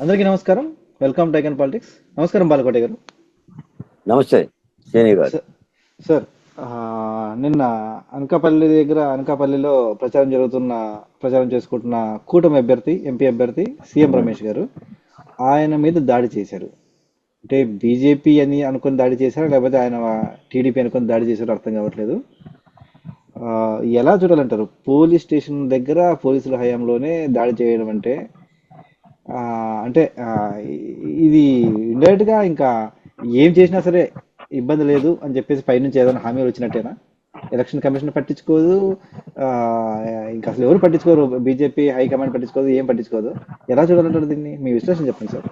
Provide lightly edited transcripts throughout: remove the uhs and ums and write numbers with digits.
అందరికీ నమస్కారం. Welcome to icon politics. నమస్కారం బాలకోట గారు. నమస్తే శ్రేణి గారు. స- సార్, నిన్న అనకాపల్లిలో ప్రచారం చేసుకుంటున్న కూటమి అభ్యర్థి, ఎంపీ అభ్యర్థి సీఎం రమేష్ గారు ఆయన మీద దాడి చేశారు. అంటే బీజేపీ అని అనుకుని దాడి చేశారా, లేకపోతే ఆయన టీడీపీ అనుకుని దాడి చేశారో అర్థం కావట్లేదు. ఆ, ఎలా చూడాలంటారు? పోలీస్ స్టేషన్ దగ్గర పోలీసుల హయాంలోనే దాడి చేయడం అంటే ఆ, అంటే ఇది ఇండైరెక్ట్ గా ఇంకా ఏం చేసినా సరే ఇబ్బంది లేదు అని చెప్పేసి పైనుంచి ఏదైనా హామీలు వచ్చినట్టేనా? ఎలక్షన్ కమిషన్ పట్టించుకోదు. ఆ, ఇంకా అసలు ఎవరు పట్టించుకోరు. బీజేపీ హైకమాండ్ పట్టించుకోదు, ఏం పట్టించుకోదు. ఎలా చూడాలంటారు దీన్ని? మీ విశ్లేషణ చెప్పండి సార్.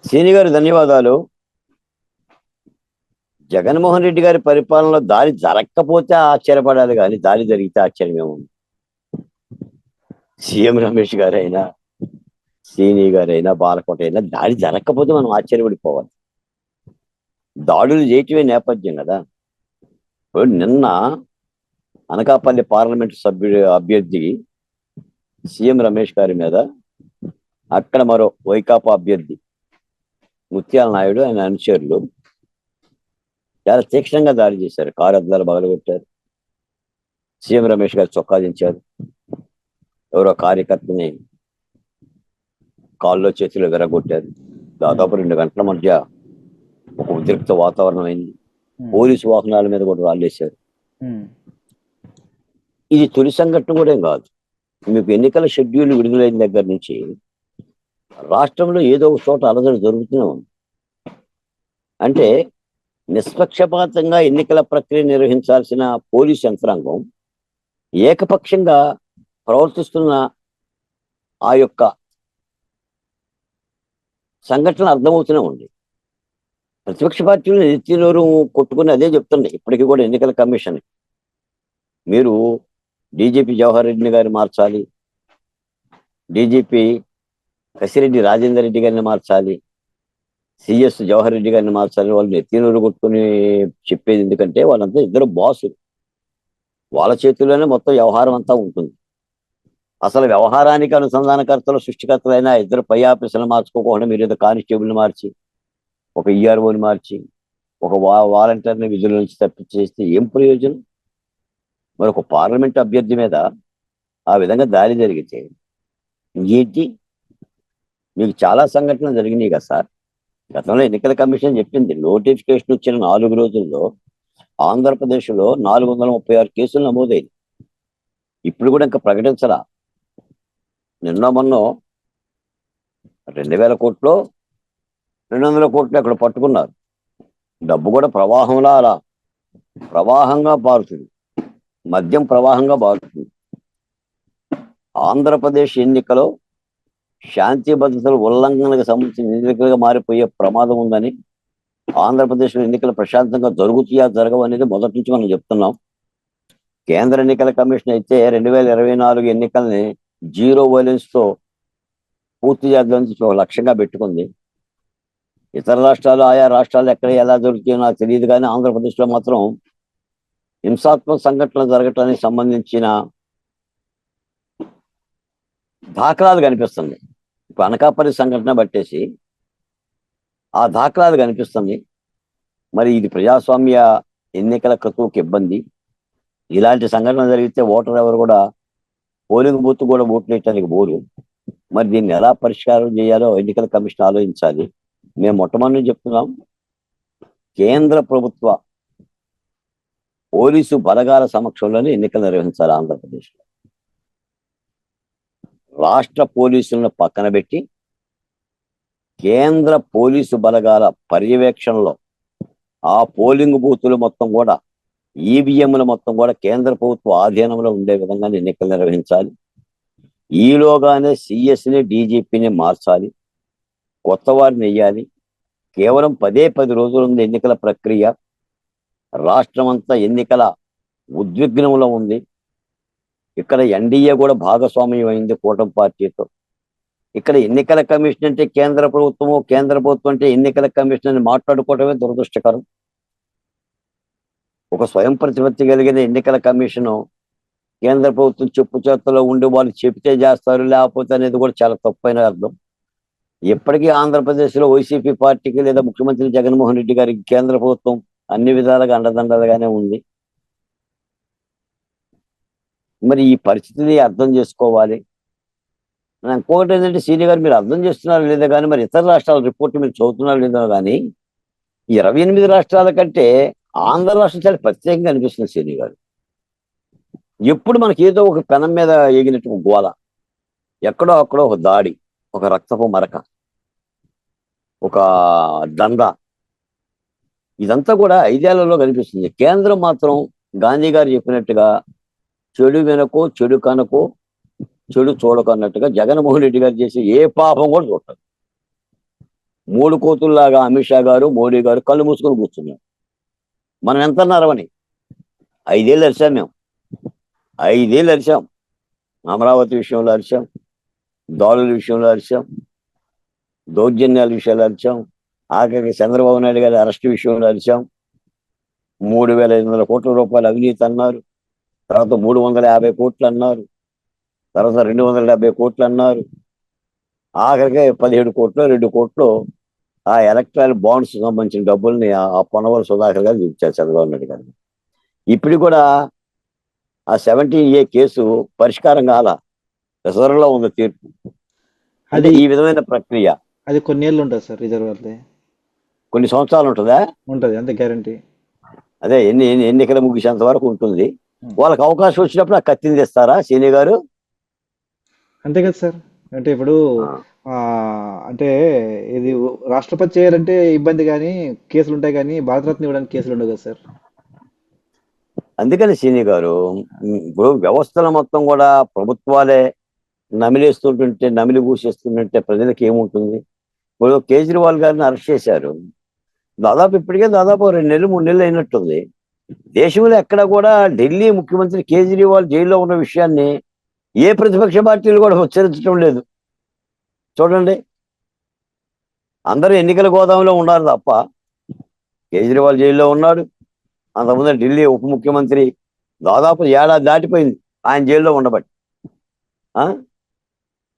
శ్రేణి గారు ధన్యవాదాలు. జగన్మోహన్ రెడ్డి గారి పరిపాలనలో దారి జరగకపోతే ఆశ్చర్యపడాలి, కానీ దారి జరిగితే ఆశ్చర్యమేమో. సీఎం రమేష్ గారైనా, శ్రీని గారైనా, బాలకోట అయినా దాడి జరగకపోతే మనం ఆశ్చర్యపడిపోవాలి. దాడులు చేయటమే నేపథ్యం కదా. ఇప్పుడు నిన్న అనకాపల్లి పార్లమెంట్ సభ్యుడి అభ్యర్థి సీఎం రమేష్ గారి మీద అక్కడ మరో వైకాపా అభ్యర్థి ముత్యాల నాయుడు ఆయన అనుచరులు చాలా తీక్షణంగా దాడి చేశారు. కారు అద్దాలు పగలగొట్టారు. సీఎం రమేష్ గారు చొక్కా దించారు. ఎవరో కార్యకర్తని కాల్లో చేతిలో విరగొట్టారు. దాదాపు 2 గంటల మధ్య ఒక ఉద్రిక్త వాతావరణం అయింది. పోలీసు వాహనాల మీద కూడా రాళ్ళేశారు. ఇది తొలి సంఘటన కూడా ఏం కాదు. మీకు ఎన్నికల షెడ్యూల్ విడుదలైన దగ్గర నుంచి రాష్ట్రంలో ఏదో ఒక చోట అలజడి జరుగుతూనే ఉంది. అంటే నిష్పక్షపాతంగా ఎన్నికల ప్రక్రియ నిర్వహించాల్సిన పోలీసు యంత్రాంగం ఏకపక్షంగా ప్రవర్తిస్తున్న ఆ యొక్క సంఘటన అర్థమవుతూనే ఉంది. ప్రతిపక్ష పార్టీలు ఎత్తినోరు కొట్టుకుని అదే చెప్తున్నాయి ఇప్పటికీ కూడా ఎన్నికల కమిషన్. మీరు డీజీపీ జవహర్ రెడ్డిని గారిని మార్చాలి, డీజీపీ కసిరెడ్డి రాజేందర్ రెడ్డి గారిని మార్చాలి, సిఎస్ జవహర్ రెడ్డి గారిని మార్చాలి. వాళ్ళు ఎత్తినోరు కొట్టుకుని చెప్పేది ఎందుకంటే వాళ్ళంతా ఇద్దరు బాసులు. వాళ్ళ చేతుల్లోనే మొత్తం వ్యవహారం అంతా ఉంటుంది. అసలు వ్యవహారానికి అనుసంధానకర్తలు, సృష్టికర్తలైన ఇద్దరు పై ఆఫీసులు మార్చుకోకుండా మీరు ఏదో కానిస్టేబుల్ని మార్చి, ఒక ఈఆర్ఓని మార్చి, ఒక వాలంటీర్ని విధుల నుంచి తప్పించేస్తే ఏం ప్రయోజనం? మరి ఒక పార్లమెంట్ అభ్యర్థి మీద ఆ విధంగా దాడి జరిగితే ఏంటి? మీకు చాలా సంఘటనలు జరిగినాయి కదా సార్. గతంలో ఎన్నికల కమిషన్ చెప్పింది, నోటిఫికేషన్ వచ్చిన 4 రోజుల్లో ఆంధ్రప్రదేశ్లో 436 కేసులు నమోదైంది. ఇప్పుడు కూడా ఇంకా ప్రకటించరా. నిన్న మొన్న 2000 కోట్లు 200 కోట్లు అక్కడ పట్టుకున్నారు. డబ్బు కూడా ప్రవాహంలా అలా ప్రవాహంగా పారుతుంది. మద్యం ప్రవాహంగా పారుతుంది. ఆంధ్రప్రదేశ్ ఎన్నికలో శాంతి భద్రతల ఉల్లంఘనలకు సంబంధించిన ఎన్నికలుగా మారిపోయే ప్రమాదం ఉందని, ఆంధ్రప్రదేశ్లో ఎన్నికలు ప్రశాంతంగా జరుగుతాయా జరగవు అనేది మొదటి నుంచి మనం చెప్తున్నాం. కేంద్ర ఎన్నికల కమిషన్ అయితే 2024 ఎన్నికల్ని జీరో వైలెన్స్ తో పూర్తి చేద్దామని ఒక లక్ష్యంగా పెట్టుకుంది. ఇతర రాష్ట్రాలు, ఆయా రాష్ట్రాలు ఎక్కడ ఎలా జరుగుతాయో నాకు తెలియదు, కానీ ఆంధ్రప్రదేశ్లో మాత్రం హింసాత్మక సంఘటనలు జరగటానికి సంబంధించిన దాఖలాలు కనిపిస్తుంది. ఇప్పుడు అనకాపల్లి సంఘటన బట్టేసి ఆ దాఖలాలు కనిపిస్తుంది. మరి ఇది ప్రజాస్వామ్య ఎన్నికల క్రతువుకి ఇబ్బంది. ఇలాంటి సంఘటన జరిగితే ఓటర్ ఎవరు కూడా పోలింగ్ బూత్ కూడా ఓట్లు వేయటానికి పోరు. మరి దీన్ని ఎలా పరిష్కారం చేయాలో ఎన్నికల కమిషన్ ఆలోచించాలి. మేము మొట్టమొదటి చెప్తున్నాం, కేంద్ర ప్రభుత్వ పోలీసు బలగాల సమక్షంలోనే ఎన్నికలు నిర్వహించాలి ఆంధ్రప్రదేశ్లో. రాష్ట్ర పోలీసులను పక్కన పెట్టి కేంద్ర పోలీసు బలగాల పర్యవేక్షణలో ఆ పోలింగ్ బూతులు మొత్తం కూడా, ఈవీఎంలు మొత్తం కూడా కేంద్ర ప్రభుత్వ ఆధీనంలో ఉండే విధంగా ఎన్నికలు నిర్వహించాలి. ఈలోగానే సిఎస్ని, డీజీపీని మార్చాలి, కొత్త వారిని వెయ్యాలి. కేవలం 10 రోజులు ఉంది ఎన్నికల ప్రక్రియ. రాష్ట్రం అంతా ఎన్నికల ఉద్విగ్నంలో ఉంది. ఇక్కడ ఎన్డీఏ కూడా భాగస్వామ్యం అయింది కూటమి పార్టీతో. ఇక్కడ ఎన్నికల కమిషన్ అంటే కేంద్ర ప్రభుత్వము, కేంద్ర ప్రభుత్వం అంటే ఎన్నికల కమిషన్ అని మాట్లాడుకోవటమే దురదృష్టకరం. ఒక స్వయం ప్రతిపత్తి కలిగిన ఎన్నికల కమిషను కేంద్ర ప్రభుత్వం చెప్పు చేతలో ఉండి వాళ్ళు చెబితే చేస్తారు, లేకపోతే అనేది కూడా చాలా తప్పైన అర్థం. ఇప్పటికీ ఆంధ్రప్రదేశ్లో వైసీపీ పార్టీకి లేదా ముఖ్యమంత్రి జగన్మోహన్ రెడ్డి గారికి కేంద్ర ప్రభుత్వం అన్ని విధాలుగా అండదండలుగానే ఉంది. మరి ఈ పరిస్థితిని అర్థం చేసుకోవాలి. ఇంకొకటి ఏంటంటే సీనియర్ గారు, మీరు అర్థం చేస్తున్నారు లేదా కానీ, మరి ఇతర రాష్ట్రాల రిపోర్ట్ మీరు చదువుతున్నారు లేదా కానీ, 28 రాష్ట్రాల కంటే ఆంధ్ర రాష్ట్రం చాలా ప్రత్యేకంగా అనిపిస్తుంది సీనియర్ గారు. ఎప్పుడు మనకి ఏదో ఒక పెనం మీద ఎగినట్టు ఒక గోల, ఎక్కడో అక్కడో ఒక దాడి, ఒక రక్తపు మరక, ఒక దండ, ఇదంతా కూడా 5 ఏళ్లలో కనిపిస్తుంది. కేంద్రం మాత్రం గాంధీ గారు చెప్పినట్టుగా చెడు వెనకో చెడు కనకో చెడు చూడకన్నట్టుగా జగన్మోహన్ రెడ్డి గారు చేసే ఏ పాపం కూడా చూడటం. 3 కోతుల్లాగా అమిత్ షా గారు, మోడీ గారు కళ్ళు మూసుకొని కూర్చున్నారు. మనం ఎంత నరవని 5 ఏళ్ళు అరిచాం మేము. 5 ఏళ్ళు అరిచాం. అమరావతి విషయంలో అరిచాం, దాడుల విషయంలో అరిచాం, దౌర్జన్యాల విషయాలు అరిచాం, ఆఖరికి చంద్రబాబు నాయుడు గారి అరెస్ట్ విషయంలో అరిచాం. 3,500 కోట్ల రూపాయలు అవినీతి అన్నారు, తర్వాత 350 కోట్లు అన్నారు, తర్వాత 270 కోట్లు అన్నారు, ఆఖరికి 17 కోట్లు 2 కోట్లు ఆ ఎలక్ట్రల్ బాండ్స్ సంబంధించిన డబ్బుల్ని ఆ పొన్నవల సుధాకర్ గారు చూపించారు చంద్రబాబు నాయుడు గారు. ఇప్పుడు కూడా ఆ 17A కేసు పరిష్కారం కాల, రిజర్వ్లో ఉంది తీర్పు. అంటే అది ఈ విధమైన ప్రక్రియ అది కొన్ని ఏళ్ళు ఉంటుంది సార్, రిజర్వర్ది కొన్ని సంవత్సరాలు ఉంటుందా? ఉంటుంది, అంతే గ్యారంటీ. అదే ఎన్నికల ముగిసేంత వరకు ఉంటుంది. వాళ్ళకి అవకాశం వచ్చినప్పుడు ఆ కత్తిని తెస్తారా సీనియర్ గారు? అంతే కదా సార్. అంటే ఇప్పుడు అంటే ఇది రాష్ట్రపతి చేయాలంటే ఇబ్బంది, కానీ కేసులు ఉంటాయి, కానీ భారతరత్న ఇవ్వడానికి కేసులు ఉండవు కదా సార్. అందుకని సీనియర్ గారు, ఇప్పుడు వ్యవస్థల మొత్తం కూడా ప్రభుత్వాలే నమిలేస్తుంటుంటే, నమిలి పూసేస్తుంటే ప్రజలకు ఏముంటుంది? ఇప్పుడు కేజ్రీవాల్ గారిని అరెస్ట్ చేశారు, ఇప్పటికే దాదాపు 2 నెలలు 3 నెలలు అయినట్టుంది. దేశంలో ఎక్కడ కూడా ఢిల్లీ ముఖ్యమంత్రి కేజ్రీవాల్ జైల్లో ఉన్న విషయాన్ని ఏ ప్రతిపక్ష పార్టీలు కూడా ఉచ్చరించడం లేదు. చూడండి, అందరూ ఎన్నికల గోదాంలో ఉన్నారు తప్ప కేజ్రీవాల్ జైల్లో ఉన్నాడు. అంతకుముందు ఢిల్లీ ఉప ముఖ్యమంత్రి దాదాపు 1 ఏడాది దాటిపోయింది ఆయన జైల్లో ఉండబట్టి.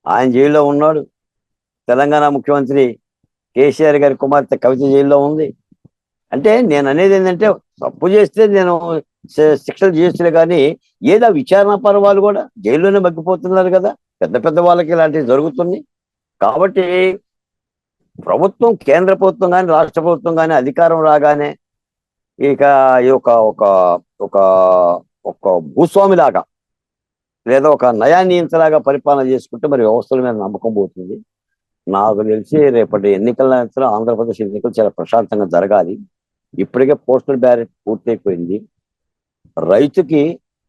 ఆయన జైల్లో ఉన్నాడు. తెలంగాణ ముఖ్యమంత్రి కేసీఆర్ గారి కుమార్తె కవిత జైల్లో ఉంది. అంటే నేను అనేది ఏంటంటే, తప్పు చేస్తే నేను శిక్షలు చేయొచ్చులే, కానీ ఏదో విచారణ పర్వాలు కూడా జైల్లోనే మగ్గిపోతున్నారు కదా, పెద్ద పెద్ద వాళ్ళకి ఇలాంటివి జరుగుతుంది. కాబట్టి ప్రభుత్వం, కేంద్ర ప్రభుత్వం కానీ రాష్ట్ర ప్రభుత్వం కానీ అధికారం రాగానే ఇక ఒక ఒక ఒక ఒక భూస్వామిలాగా లేదా ఒక నయానియంతలాగా పరిపాలన చేసుకుంటే మరి వ్యవస్థల మీద నమ్మకం పోతుంది. నాకు తెలిసి రేపటి ఎన్నికల ఆంధ్రప్రదేశ్ ఎన్నికలు చాలా ప్రశాంతంగా జరగాలి. ఇప్పటికే పోస్టల్ బ్యాలెట్ పూర్తయిపోయింది. రైతుకి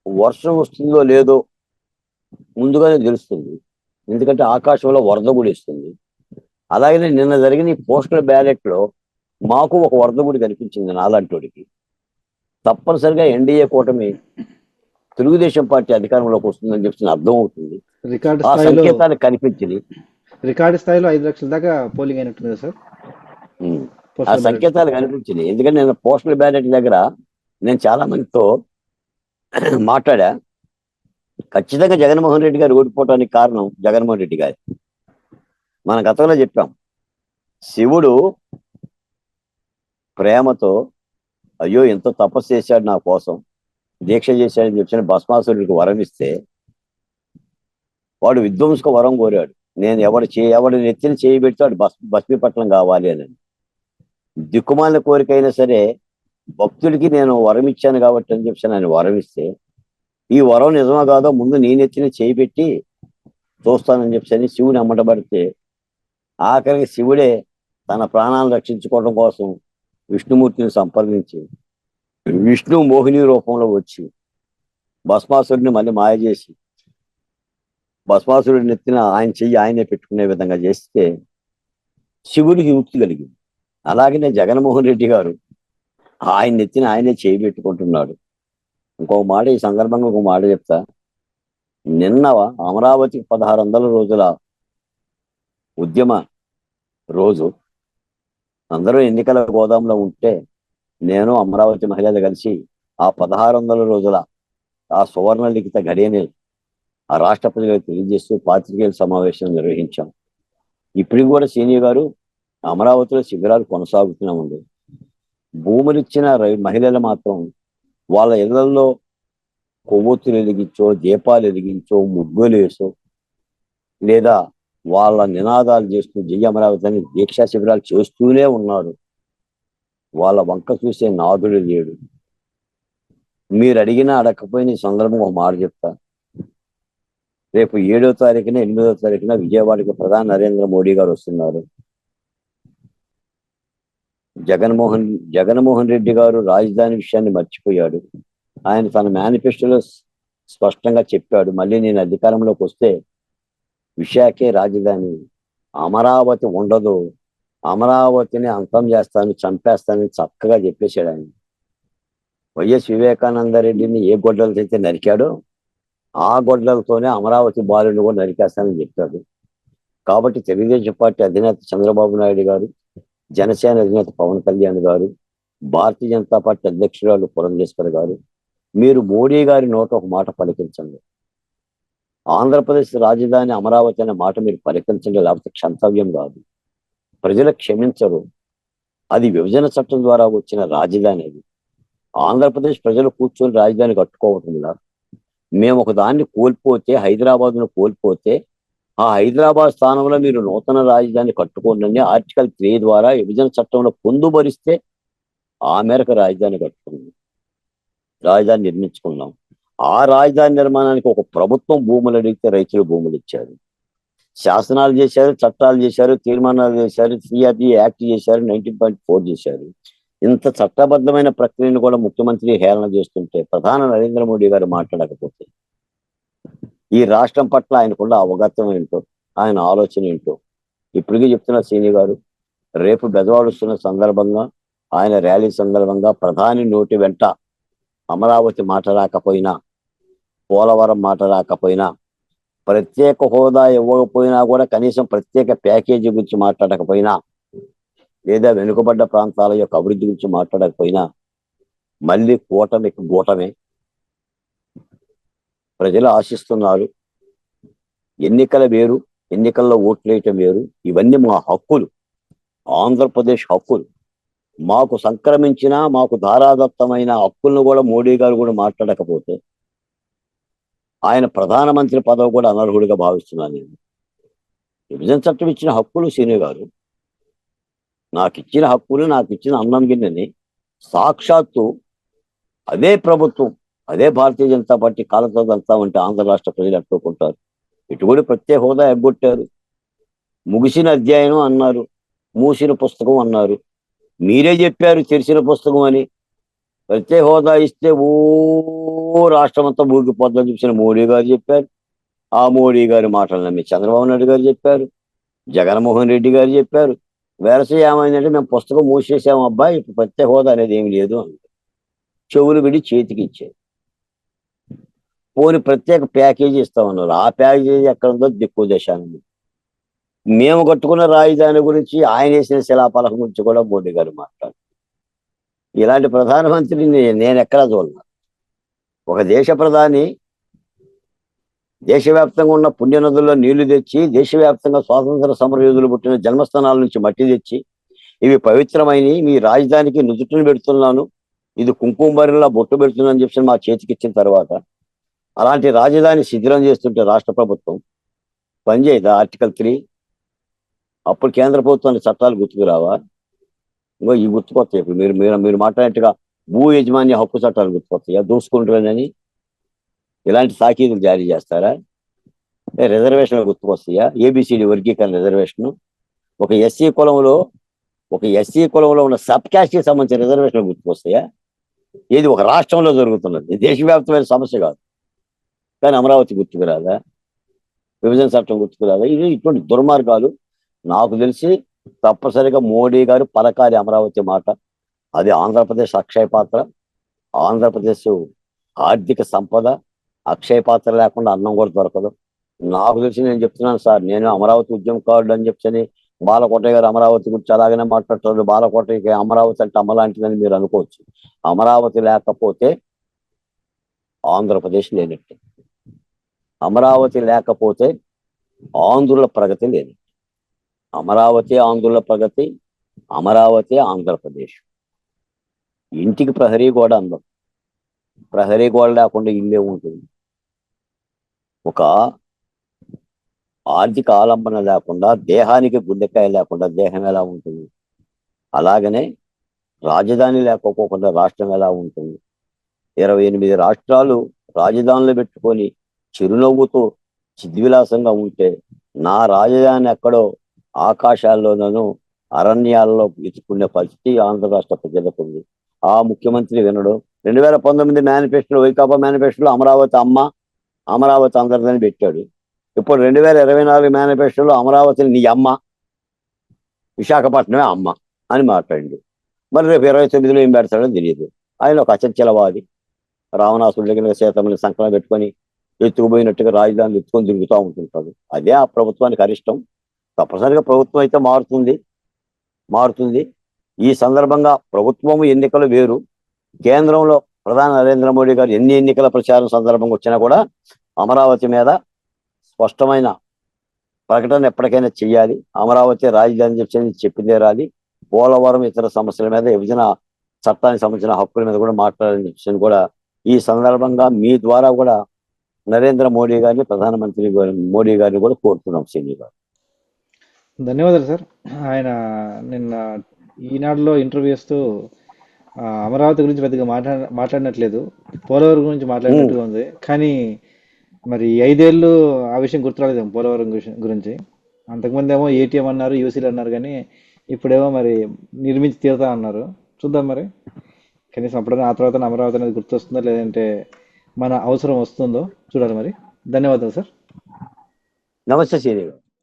వర్షం వస్తుందో లేదో ముందుగానే తెలుస్తుంది, ఎందుకంటే ఆకాశంలో వరద గుడి ఇస్తుంది. అలాగనే నిన్న జరిగిన ఈ పోస్టల్ బ్యాలెట్ లో మాకు ఒక వరద గుడి కనిపించింది నాలాంటికి. తప్పనిసరిగా ఎన్డీఏ కూటమి తెలుగుదేశం పార్టీ అధికారంలోకి వస్తుందని చెప్పి అర్థం అవుతుంది. ఆ సంకేతాలు కనిపించింది. రికార్డు స్థాయిలో 5 లక్షల దాకా పోలింగ్ అయినట్టుంది సార్. ఆ సంకేతాలు కనిపించింది. ఎందుకంటే నేను పోస్టల్ బ్యాలెట్ దగ్గర నేను చాలా మందితో మాట్లాడా. ఖచ్చితంగా జగన్మోహన్ రెడ్డి గారు ఓడిపోవడానికి కారణం జగన్మోహన్ రెడ్డి గారు. మన గతంలో చెప్పాం, శివుడు ప్రేమతో అయ్యో ఎంతో తపస్సు చేశాడు నా కోసం, దీక్ష చేశాడని చెప్పిన భస్మాసురుడికి వరం ఇస్తే వాడు విధ్వంసక వరం కోరాడు. నేను ఎవడు నెత్తిని చేయబెడితే వాడు భస్మీపట్నం కావాలి అని. దిక్కుమాలిన కోరిక అయినా సరే భక్తుడికి నేను వరం ఇచ్చాను కాబట్టి అని చెప్పి ఆయన వరం ఇస్తే, ఈ వరం నిజమా కాదో ముందు నీ నెత్తిని చేయబెట్టి చూస్తానని చెప్పి శివుని అమ్మటపడితే, ఆఖరికి శివుడే తన ప్రాణాలను రక్షించుకోవడం కోసం విష్ణుమూర్తిని సంప్రదించి విష్ణు మోహిని రూపంలో వచ్చి భస్మాసురుడిని మళ్ళీ మాయ చేసి భస్మాసురుడిని ఎత్తిన ఆయన చెయ్యి ఆయనే పెట్టుకునే విధంగా చేస్తే శివుడికి ముక్తి కలిగింది. అలాగనే జగన్మోహన్ రెడ్డి గారు ఆయన ఎత్తిన ఆయనే చేయి పెట్టుకుంటున్నాడు. ఇంకొక మాట ఈ సందర్భంగా ఒక మాట చెప్తా. నిన్న అమరావతికి 1600 రోజుల ఉద్యమ రోజు అందరూ ఎన్నికల గోదాంలో ఉంటే నేను అమరావతి మహిళలు కలిసి ఆ 1600 రోజుల ఆ సువర్ణ లిఖిత గడియని ఆ రాష్ట్ర ప్రజలకు తెలియజేస్తూ పాత్రికేయుల సమావేశం నిర్వహించాం. ఇప్పటికి కూడా సీనియర్ గారు అమరావతిలో శిబిరాలు కొనసాగుతూనే ఉంది. భూములు ఇచ్చిన మహిళలు మాత్రం వాళ్ళ ఇళ్లలో కొవ్వొత్తులు వెలిగించో, దీపాలు వెలిగించో, ముగ్గులు వేసో, లేదా వాళ్ళ నినాదాలు చేస్తూ జై అమరావతి అని దీక్షా శిబిరాలు చేస్తూనే ఉన్నారు. వాళ్ళ వంక చూసే నాదుడు లేడు. మీరు అడిగినా అడగకపోయిన ఈ సందర్భం ఒక మాట చెప్తా. రేపు 7వ తారీఖున 8వ తారీఖున విజయవాడకి ప్రధాని నరేంద్ర మోడీ గారు వస్తున్నారు. జగన్మోహన్ రెడ్డి గారు రాజధాని విషయాన్ని మర్చిపోయాడు. ఆయన తన మేనిఫెస్టోలో స్పష్టంగా చెప్పాడు, మళ్ళీ నేను అధికారంలోకి వస్తే విశాఖే రాజధాని, అమరావతి ఉండదు, అమరావతిని అంతం చేస్తాను, చంపేస్తానని చక్కగా చెప్పేశాడు ఆయన. వైఎస్ వివేకానంద రెడ్డిని ఏ గొడ్డలతో అయితే నరికాడో ఆ గొడ్డలతోనే అమరావతి బాలుని కూడా నరికేస్తానని చెప్పాడు. కాబట్టి తెలుగుదేశం పార్టీ అధినేత చంద్రబాబు నాయుడు గారు, జనసేన అధినేత పవన్ కళ్యాణ్ గారు, భారతీయ జనతా పార్టీ అధ్యక్షురాలు పురంధేశ్వర్ గారు, మీరు మోడీ గారి నోట ఒక మాట పలికించండి. ఆంధ్రప్రదేశ్ రాజధాని అమరావతి అనే మాట మీరు పలికించండి, లేకపోతే క్షంతవ్యం కాదు. ప్రజలు క్షమించరు. అది విభజన చట్టం ద్వారా వచ్చిన రాజధాని. అది ఆంధ్రప్రదేశ్ ప్రజలు కూర్చొని రాజధాని కట్టుకోవటంలా. మేము ఒక దాన్ని కోల్పోతే, హైదరాబాద్ను కోల్పోతే, ఆ హైదరాబాద్ స్థానంలో మీరు నూతన రాజధాని కట్టుకోండి ఆర్టికల్ 3 ద్వారా విభజన చట్టంలో పొందుపరిస్తే ఆ మేరకు రాజధాని కట్టుకున్నాం, రాజధాని నిర్మించుకున్నాం. ఆ రాజధాని నిర్మాణానికి ఒక ప్రభుత్వం భూములు అడిగితే రైతులు భూములు ఇచ్చారు, శాసనాలు చేశారు, చట్టాలు చేశారు, తీర్మానాలు చేశారు, సిఆర్డీ యాక్ట్ చేశారు, 19.4 చేశారు. ఇంత చట్టబద్ధమైన ప్రక్రియను కూడా ముఖ్యమంత్రి హేళన చేస్తుంటే ప్రధాని నరేంద్ర మోడీ గారు మాట్లాడకపోతే ఈ రాష్ట్రం పట్ల ఆయనకున్న అవగతం ఏంటో, ఆయన ఆలోచన ఏంటో ఇప్పటికీ చెప్తున్న సీని గారు. రేపు బెదవాడుస్తున్న సందర్భంగా, ఆయన ర్యాలీ సందర్భంగా ప్రధాని నోటి వెంట అమరావతి మాట రాకపోయినా, పోలవరం మాట రాకపోయినా, ప్రత్యేక హోదా ఇవ్వకపోయినా కూడా కనీసం ప్రత్యేక ప్యాకేజీ గురించి మాట్లాడకపోయినా, లేదా వెనుకబడ్డ ప్రాంతాల యొక్క అభివృద్ధి గురించి మాట్లాడకపోయినా, మళ్ళీ కూటమికి గూటమే. ప్రజలు ఆశిస్తున్నారు. ఎన్నికల వేరు, ఎన్నికల్లో ఓట్లు వేయటం వేరు. ఇవన్నీ మా హక్కులు, ఆంధ్రప్రదేశ్ హక్కులు. మాకు సంక్రమించిన, మాకు ధారాదత్తమైన హక్కులను కూడా మోడీ గారు కూడా మాట్లాడకపోతే ఆయన ప్రధానమంత్రి పదవి కూడా అనర్హుడిగా భావిస్తున్నాను నేను. విభజన చట్టం ఇచ్చిన హక్కులు సీని గారు, నాకు ఇచ్చిన హక్కులు, నాకు ఇచ్చిన అన్నం గిన్నెని సాక్షాత్తు అదే ప్రభుత్వం, అదే భారతీయ జనతా పార్టీ కాలంతో వెళ్తామంటే ఆంధ్ర రాష్ట్ర ప్రజలు అట్టుకుంటారు. ఇటు కూడా ప్రత్యేక హోదా ఎగ్గొట్టారు, ముగిసిన అధ్యాయం అన్నారు, మూసిన పుస్తకం అన్నారు. మీరే చెప్పారు తెరిచిన పుస్తకం అని. ప్రత్యేక హోదా ఇస్తే ఓ రాష్ట్రం అంతా ఊగిపోద్దని చూసిన మోడీ గారు చెప్పారు. ఆ మోడీ గారి మాటలు నమ్మి చంద్రబాబు నాయుడు గారు చెప్పారు, జగన్మోహన్ రెడ్డి గారు చెప్పారు. వెరస ఏమైందంటే మేము పుస్తకం మూసేసాము అబ్బాయి, ఇప్పుడు ప్రత్యేక హోదా అనేది ఏమి లేదు అని చెవులు విడి చేతికి ఇచ్చారు. పోని ప్రత్యేక ప్యాకేజీ ఇస్తామన్నారు. ఆ ప్యాకేజీ ఎక్కడ ఉందో దిక్కు దేశాన్ని. మేము కట్టుకున్న రాజధాని గురించి, ఆయన వేసిన శిలాఫలకం గురించి కూడా మోడీ గారు మాట్లాడారు. ఇలాంటి ప్రధానమంత్రిని నేను ఎక్కడా చూడను. ఒక దేశ ప్రధాని దేశవ్యాప్తంగా ఉన్న పుణ్యనదుల్లో నీళ్లు తెచ్చి, దేశవ్యాప్తంగా స్వాతంత్ర సమరయోధులు పుట్టిన జన్మస్థానాల నుంచి మట్టి తెచ్చి, ఇవి పవిత్రమైనవి, మీ రాజధానికి నుదుటిని పెడుతున్నాను, ఇది కుంకుమరిలా బొట్టు పెడుతున్నాను చెప్పి మా చేతికి ఇచ్చిన తర్వాత అలాంటి రాజధాని శిథిలం చేస్తుంటే రాష్ట్ర ప్రభుత్వం పనిచేయదా? ఆర్టికల్ 3 అప్పుడు కేంద్ర ప్రభుత్వానికి చట్టాలు గుర్తుకురావా? ఇంకో ఈ గుర్తుకొస్తాయి. ఇప్పుడు మీరు మీరు మీరు మాట్లాడినట్టుగా భూ యజమాన్య హక్కు చట్టాలు గుర్తుకొస్తాయా? దూసుకుంటారని ఇలాంటి తాకీదులు జారీ చేస్తారా? రిజర్వేషన్లు గుర్తుకొస్తాయా? ఏబిసిడి వర్గీకరణ రిజర్వేషన్. ఒక ఎస్సీ కులంలో ఉన్న సబ్ క్యాస్ట్కి సంబంధించిన రిజర్వేషన్లు గుర్తుకొస్తాయా? ఏది ఒక రాష్ట్రంలో జరుగుతున్నది, దేశవ్యాప్తమైన సమస్య కాదు. కానీ అమరావతి గుర్తుకు రాదా? విభజన చట్టం గుర్తుకు రాదా? ఇది ఇటువంటి దుర్మార్గాలు నాకు తెలిసి తప్పనిసరిగా మోడీ గారు పలకాలి అమరావతి మాట. అది ఆంధ్రప్రదేశ్ అక్షయ పాత్ర. ఆంధ్రప్రదేశ్ ఆర్థిక సంపద అక్షయ పాత్ర లేకుండా అన్నం కూడా దొరకదు. నాకు తెలిసి నేను చెప్తున్నాను సార్, నేను అమరావతి ఉద్యమకారుడు అని చెప్పని బాలకోటయ్య గారు అమరావతి గురించి అలాగనే మాట్లాడుతారు. బాలకోటయ్యకి అమరావతి అంటే అమ్మలాంటిదని మీరు అనుకోవచ్చు. అమరావతి లేకపోతే ఆంధ్రప్రదేశ్ లేనట్టే. అమరావతి లేకపోతే ఆంధ్రుల ప్రగతి లేనట్టే. అమరావతి ఆంధ్రుల ప్రగతి, అమరావతి ఆంధ్రప్రదేశ్. ఇంటికి ప్రహరీ గోడ అందం. ప్రహరీ గోడ లేకుండా ఇల్లే ఉంటుంది. ఒక ఆర్థిక ఆలంబన లేకుండా, దేహానికి గుండెకాయ లేకుండా దేహం ఎలా ఉంటుంది? అలాగనే రాజధాని లేకపోకుండా రాష్ట్రం ఎలా ఉంటుంది? 28 రాష్ట్రాలు రాజధానులు పెట్టుకొని చిరునవ్వుతో చిద్విలాసంగా ఉంటే, నా రాజధాని ఎక్కడో ఆకాశాల్లోనూ అరణ్యాల్లో ఎత్తుకునే పరిస్థితి ఆంధ్ర రాష్ట్ర ప్రజలకు ఉంది. ఆ ముఖ్యమంత్రి వినడు. 2019 మేనిఫెస్టోలో, వైకాపా మేనిఫెస్టోలో అమరావతి అమ్మ, అమరావతి అందరిదని పెట్టాడు. ఇప్పుడు 2024 మేనిఫెస్టోలో అమరావతిని నీ అమ్మ, విశాఖపట్నమే అమ్మ అని మాట్లాడింది. మరి రేపు 29లో ఏం పెడతాడో తెలియదు. ఆయన ఒక అచంచలవాది. రావణాసుడి దగ్గర సీతమ్మని సంకలం పెట్టుకొని ఎత్తుకుపోయినట్టుగా రాజధానిని ఎత్తుకొని తిరుగుతూ ఉంటుంటాడు. అదే ఆ ప్రభుత్వానికి అరిష్టం. తప్పనిసరిగా ప్రభుత్వం అయితే మారుతుంది. ఈ సందర్భంగా ప్రభుత్వం ఎన్నికలు వేరు. కేంద్రంలో ప్రధాని నరేంద్ర మోడీ గారు ఎన్ని ఎన్నికల ప్రచారం సందర్భంగా వచ్చినా కూడా అమరావతి మీద స్పష్టమైన ప్రకటన ఎప్పటికైనా చెయ్యాలి. అమరావతి రాజధాని చెప్పిందే రాలి. పోలవరం ఇతర సమస్యల మీద, విభజన చట్టానికి సంబంధించిన హక్కుల మీద కూడా మాట్లాడాలని విషయం కూడా ఈ సందర్భంగా మీ ద్వారా కూడా నరేంద్ర మోడీ గారిని, ప్రధానమంత్రి మోడీ గారిని కూడా కోరుతున్నాం. శ్రీని గారు, ధన్యవాదాలు సార్. ఆయన నిన్న ఈనాడులో ఇంటర్వ్యూ ఇస్తూ అమరావతి గురించి పెద్దగా మాట్లాడినట్లేదు, పోలవరం గురించి మాట్లాడినట్టుగా ఉంది. కానీ మరి 5 ఏళ్ళు ఆ విషయం గుర్తురాలేదు పోలవరం గురించి. అంతకుముందేమో ఏటీఎం అన్నారు, యూసీలు అన్నారు, కానీ ఇప్పుడేమో మరి నిర్మించి తీరుతా అన్నారు. చూద్దాం మరి, కనీసం అప్పుడైనా ఆ తర్వాత అమరావతి అనేది గుర్తొస్తుందో, లేదంటే మన అవసరం వస్తుందో చూడాలి మరి. ధన్యవాదాలు సార్. నమస్తే శ్రీని గారు.